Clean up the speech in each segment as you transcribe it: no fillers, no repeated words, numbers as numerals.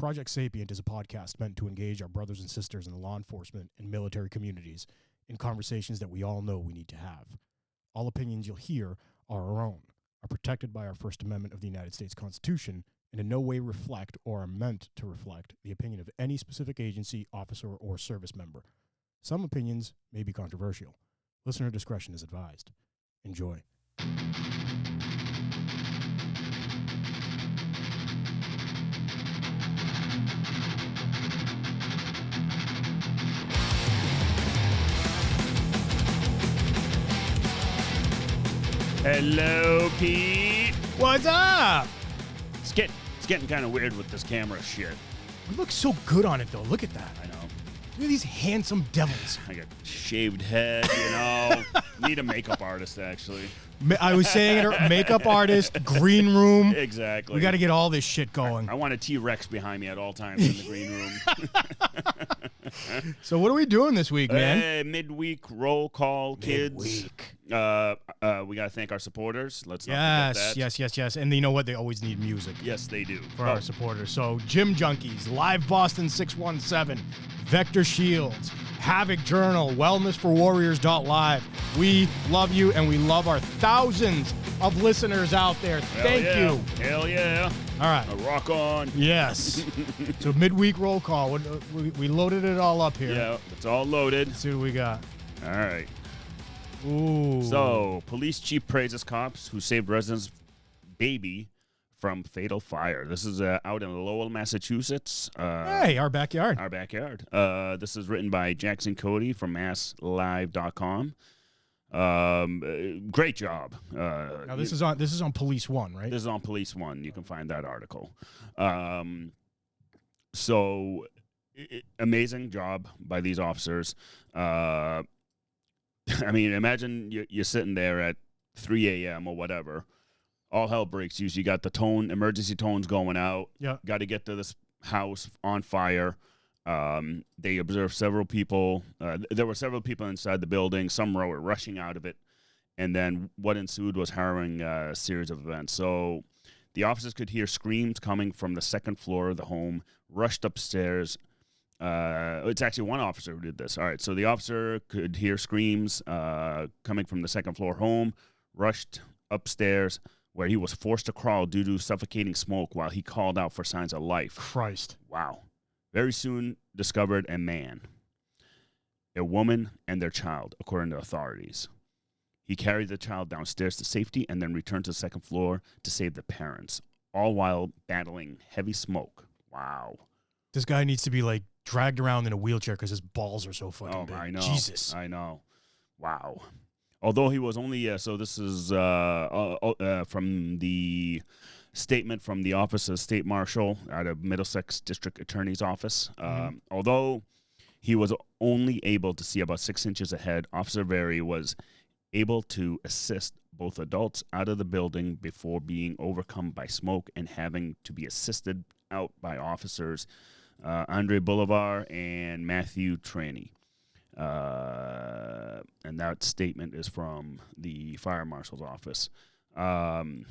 Project Sapient is a podcast meant to engage our brothers and sisters in the law enforcement and military communities in conversations that we all know we need to have. All opinions you'll hear are our own, are protected by our First Amendment of the United States Constitution, and in no way reflect or are meant to reflect the opinion of any specific agency, officer, or service member. Some opinions may be controversial. Listener discretion is advised. Enjoy. Hello, Pete. What's up? It's getting kind of weird with this camera shit. You look so good on it, though. Look at that. I know. Look at these handsome devils. I got shaved head, you know. Need a makeup artist, actually. I was saying it, makeup artist, green room. Exactly. We got to get all this shit going. I want a T-Rex behind me at all times in the green room. So what are we doing this week, man? Midweek roll call, kids. Midweek. We got to thank our supporters. Let's not forget that. Yes. And you know what? They always need music. Yes, they do. For our supporters. So Gym Junkies, Live Boston 617, Vector Shields, Havoc Journal, WellnessForWarriors.live. We love you, and we love our thousands of listeners out there. Thank you. Hell yeah. All right. Rock on. Yes. So midweek roll call. We loaded it all up here. Yeah, it's all loaded. Let's see what we got. All right. Ooh. So, police chief praises cops who saved residents' baby from fatal fire. This is out in Lowell, Massachusetts. Hey, our backyard. Our backyard. This is written by Jackson Cody from MassLive.com. Great job. Now this is on Police One, right? This is on Police One. You can find that article. So, amazing job by these officers. I mean, imagine you're sitting there at 3 a.m. or whatever. All hell breaks loose. You got the emergency tones going out. Yeah. Got to get to this house on fire. They observed several people. There were several people inside the building. Some were rushing out of it. And then what ensued was harrowing series of events. So the officers could hear screams coming from the second floor of the home, rushed upstairs. It's actually one officer who did this. All right, so the officer could hear screams coming from the second floor home, rushed upstairs, where he was forced to crawl due to suffocating smoke while he called out for signs of life. Christ. Wow. Very soon discovered a man, a woman, and their child, according to authorities. He carried the child downstairs to safety and then returned to the second floor to save the parents, all while battling heavy smoke. Wow. This guy needs to be, like, dragged around in a wheelchair because his balls are so fucking big. I know. Jesus. I know. Wow. Although he was only, so this is from the statement from the Office of State Marshal out of Middlesex District Attorney's Office. Although he was only able to see about 6 inches ahead, Officer Very was able to assist both adults out of the building before being overcome by smoke and having to be assisted out by officers Andre Bolivar and Matthew Traney. And that statement is from the fire marshal's office. I'm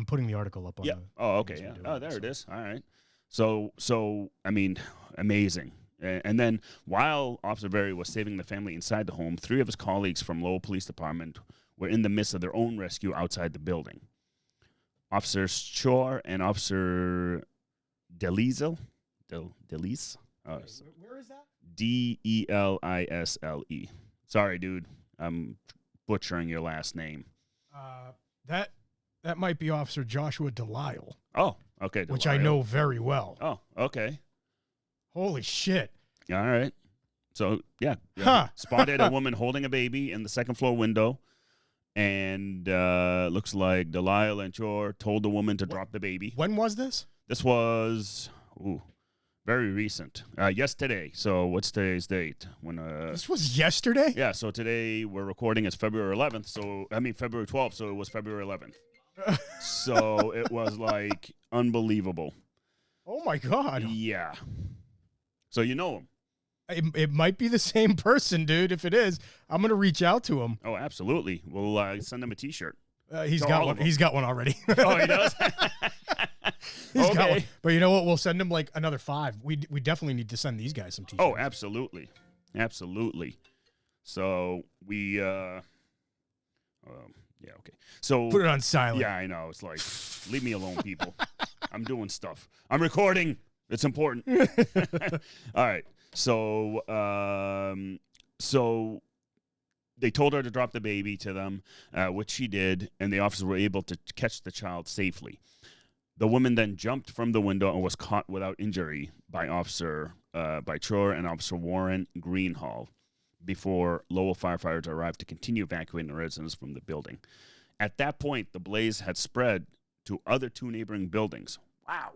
putting the article up on the... Oh, okay. Yeah. Oh, there it is. All right. So I mean, amazing. And then while Officer Very was saving the family inside the home, 3 of his colleagues from Lowell Police Department were in the midst of their own rescue outside the building. Officer Shore and Officer Delise. Where is that? Delisle. Sorry, dude. I'm butchering your last name. That might be Officer Joshua Delisle. Oh, okay. Which I know very well. Oh, okay. Holy shit. All right. So, yeah. Huh. Spotted a woman holding a baby in the second floor window. And looks like Delisle and Shore told the woman to drop the baby. When was this? This was... very recent. Yesterday. So what's today's date? This was yesterday? Yeah, so today we're recording as February 11th. February 12th, so it was February 11th. So it was like unbelievable. Oh my God. Yeah. So you know him. It might be the same person, dude. If it is, I'm going to reach out to him. Oh, absolutely. We'll send him a T-shirt. He's got one. He's got one already. Oh, he does? He's got Okay. one. But you know what? We'll send him like another 5. We definitely need to send these guys some t-shirts. Oh, absolutely. Absolutely. So we, yeah, okay. So Put it on silent. yeah, I know. It's like, leave me alone, people. I'm doing stuff. I'm recording. It's important. All right. So, so they told her to drop the baby to them, which she did, and the officers were able to catch the child safely. The woman then jumped from the window and was caught without injury by Troyer and Officer Warren Greenhall before Lowell firefighters arrived to continue evacuating the residents from the building. At that point, the blaze had spread to other 2 neighboring buildings. Wow.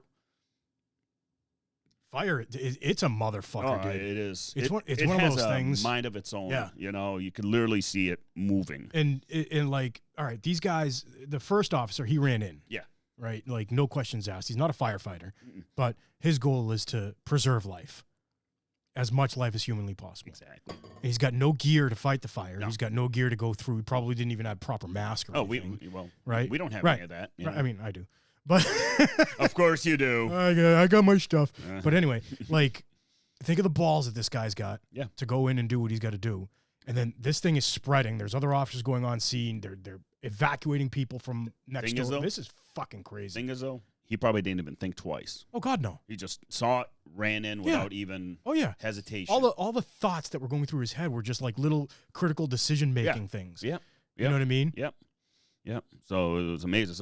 Fire, it's a motherfucker, dude. It is. It's one of those things. It has a mind of its own. Yeah. You know, you could literally see it moving. And like, all right, these guys, the first officer, he ran in. Yeah. Right? Like, no questions asked. He's not a firefighter. But his goal is to preserve life. As much life as humanly possible. Exactly. And he's got no gear to fight the fire. No. He's got no gear to go through. He probably didn't even have proper mask or anything. Right? We don't have Right. any of that. Right. I mean, I do. But of course you do. I got my stuff. But anyway, like, think of the balls that this guy's got to go in and do what he's got to do. And then this thing is spreading. There's other officers going on scene. They're evacuating people from next door. This is fucking crazy. Thing is, though, he probably didn't even think twice. Oh, God, no. He just saw it, ran in without even hesitation. All the thoughts that were going through his head were just like little critical decision-making things. Yep. You know what I mean? Yep. So it was amazing.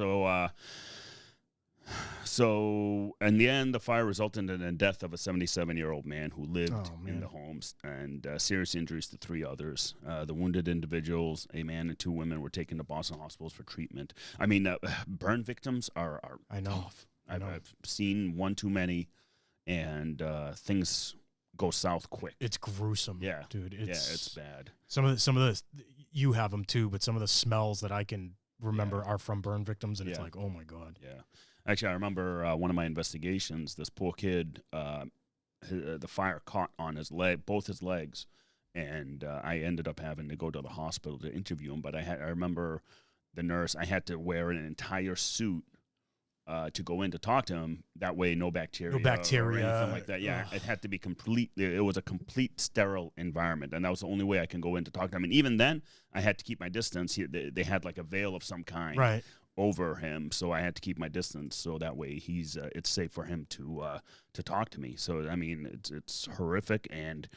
So in the end, the fire resulted in the death of a 77-year-old man who lived in the homes and serious injuries to 3 others. The wounded individuals, a man and 2 women, were taken to Boston hospitals for treatment. I mean, burn victims are tough. I've seen one too many, and things go south quick. It's gruesome. Yeah, dude. It's bad. Some of the you have them too, but some of the smells that I can remember are from burn victims, and it's like, oh my God. Yeah. Actually, I remember one of my investigations. This poor kid, the fire caught on his leg, both his legs, and I ended up having to go to the hospital to interview him. But I remember the nurse. I had to wear an entire suit to go in to talk to him. That way, no bacteria, or anything like that. Yeah, it had to be completely. It was a complete sterile environment, and that was the only way I can go in to talk to him. And even then, I had to keep my distance. They had like a veil of some kind, right, over him, so I had to keep my distance, so that way it's safe for him to talk to me. So I mean, it's horrific and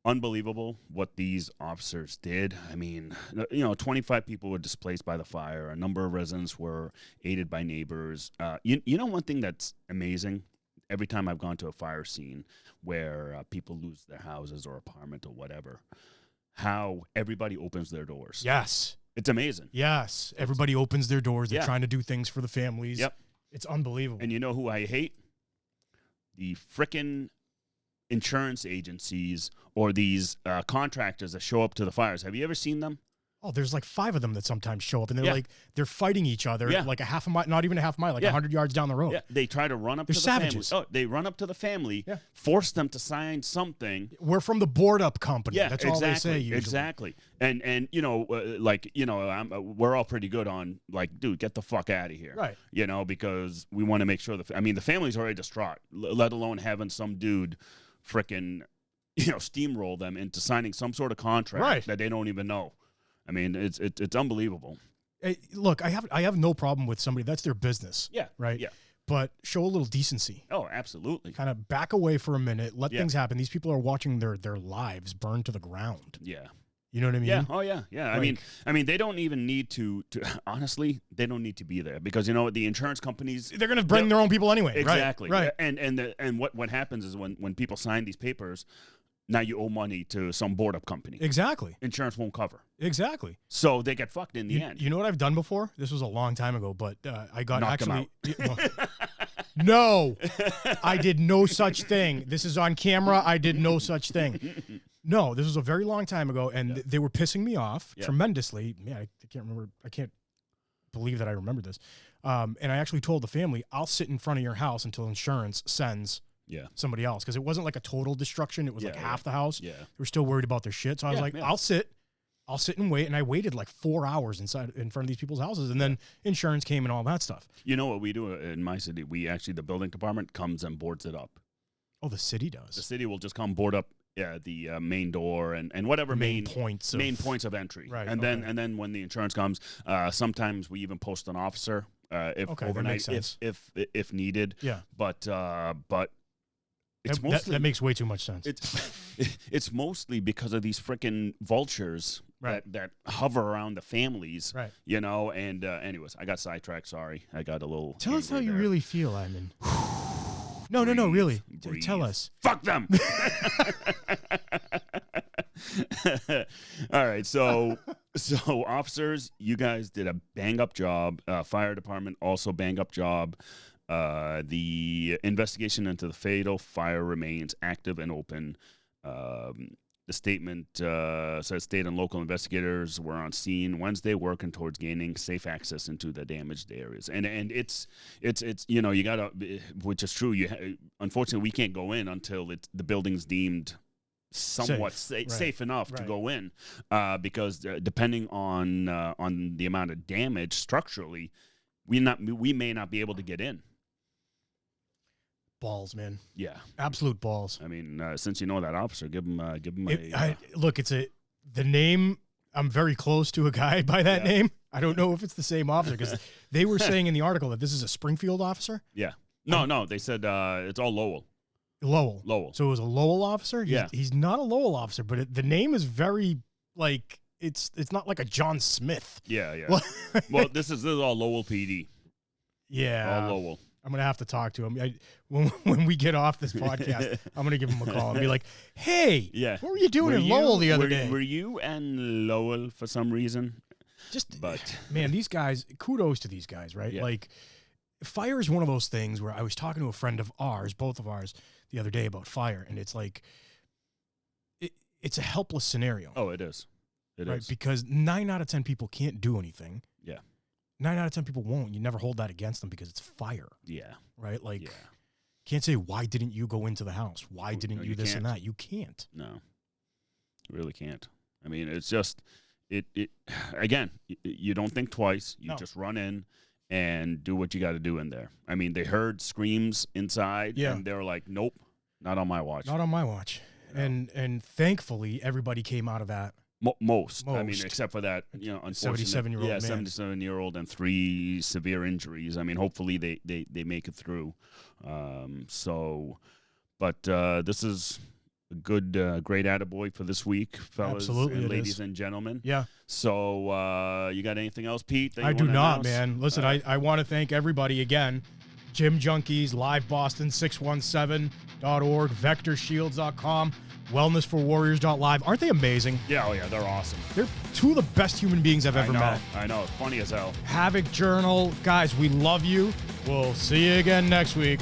unbelievable what these officers did. I mean, 25 people were displaced by the fire. A number of residents were aided by neighbors. You know, one thing that's amazing, every time I've gone to a fire scene where people lose their houses or apartment or whatever, how everybody opens their doors. Yes. It's amazing. Yes. Everybody opens their doors. They're trying to do things for the families. Yep. It's unbelievable. And you know who I hate? The frickin' insurance agencies or these contractors that show up to the fires. Have you ever seen them? Oh, there's like 5 of them that sometimes show up, and they're fighting each other like a half a mile, not even a half mile, like 100 yards down the road. Yeah, they try to run up to the savages. family. Oh, they run up to the family, force them to sign something. We're from the board up company. Yeah, that's exactly, all they say usually. Exactly. And we're all pretty good on like, dude, get the fuck out of here. Right. Because we want to make sure the family's already distraught, let alone having some dude frickin' steamroll them into signing some sort of contract that they don't even know. I mean, it's unbelievable. Hey, look, I have no problem with somebody. That's their business. Yeah. Right? Yeah. But show a little decency. Oh, absolutely. Kind of back away for a minute. Let things happen. These people are watching their lives burn to the ground. Yeah. You know what I mean? Yeah. Oh, yeah. Yeah. Like, I mean, they don't even need to honestly, they don't need to be there because, the insurance companies. They're going to bring their own people anyway. Exactly. Right. And what happens is when people sign these papers, now you owe money to some board-up company. Exactly. Insurance won't cover. Exactly. So they get fucked in the end. You know what I've done before? This was a long time ago, but I got Knocked them No, I did no such thing. This is on camera. I did no such thing. No, this was a very long time ago, and they were pissing me off tremendously. Man, I can't remember. I can't believe that I remember this. And I actually told the family, I'll sit in front of your house until insurance sends somebody else, because it wasn't like a total destruction. It was like half the house. Yeah. They were still worried about their shit. So I was like, I'll sit I'll sit and wait. And I waited like 4 hours in front of these people's houses. And then insurance came and all that stuff. You know what we do in my city? The building department comes and boards it up. Oh, the city does? The city will just come board up the main door and whatever main points of entry. Right. And then when the insurance comes, sometimes we even post an officer if overnight if needed. Yeah. But it's mostly that makes way too much sense. It's mostly because of these freaking vultures that hover around the families. Right. You know, and anyways, I got sidetracked, sorry. I got a little Tell us how you there. really feel, Iman. No, really. Breathe. Tell us. Fuck them. All right, so officers, you guys did a bang-up job. Fire department, also bang-up job. The investigation into the fatal fire remains active and open. The statement says state and local investigators were on scene Wednesday working towards gaining safe access into the damaged areas. And it's you know, you got to, which is true. Unfortunately, we can't go in until the building's deemed somewhat safe enough to go in, because depending on the amount of damage structurally, we may not be able to get in. Balls, man. Yeah, absolute balls. I mean, since you know that officer, give him look. It's the name. I'm very close to a guy by that name. I don't know if it's the same officer because they were saying in the article that this is a Springfield officer. Yeah. No, they said it's all Lowell. Lowell. So it was a Lowell officer? He's not a Lowell officer, but the name is very, like, it's not like a John Smith. Yeah. Well, this is all Lowell PD. Yeah. All Lowell. I'm going to have to talk to him. When we get off this podcast, I'm going to give him a call and be like, hey, what were you doing in Lowell the other day? Were you and Lowell for some reason? Man, these guys, kudos to these guys, right? Yeah. Like, fire is one of those things where I was talking to a friend of ours, both of ours, the other day about fire, and it's like, it's a helpless scenario. Oh, it is. It is. Because 9 out of 10 people can't do anything. Yeah. 9 out of 10 people won't. You never hold that against them because it's fire. Yeah. Right? Like, can't say, why didn't you go into the house? Why didn't you this and that? You can't. No. You really can't. I mean, it's just, again, you don't think twice. You just run in and do what you got to do in there. I mean, they heard screams inside, and they were like, nope, not on my watch. Not on my watch. No. And thankfully, everybody came out of that. Most. I mean, except for that, unfortunate 77-year-old man. 77-year-old and 3 severe injuries. I mean, hopefully they make it through. But this is a good, great attaboy for this week, fellas and ladies and gentlemen. Yeah. So you got anything else, Pete? I do not, man. Listen, I want to thank everybody again. Gym Junkies, Live Boston 617.org, VectorShields.com, WellnessForWarriors.live. Aren't they amazing? Yeah, they're awesome. They're two of the best human beings I've ever met. I know. Funny as hell. Havoc Journal. Guys, we love you. We'll see you again next week.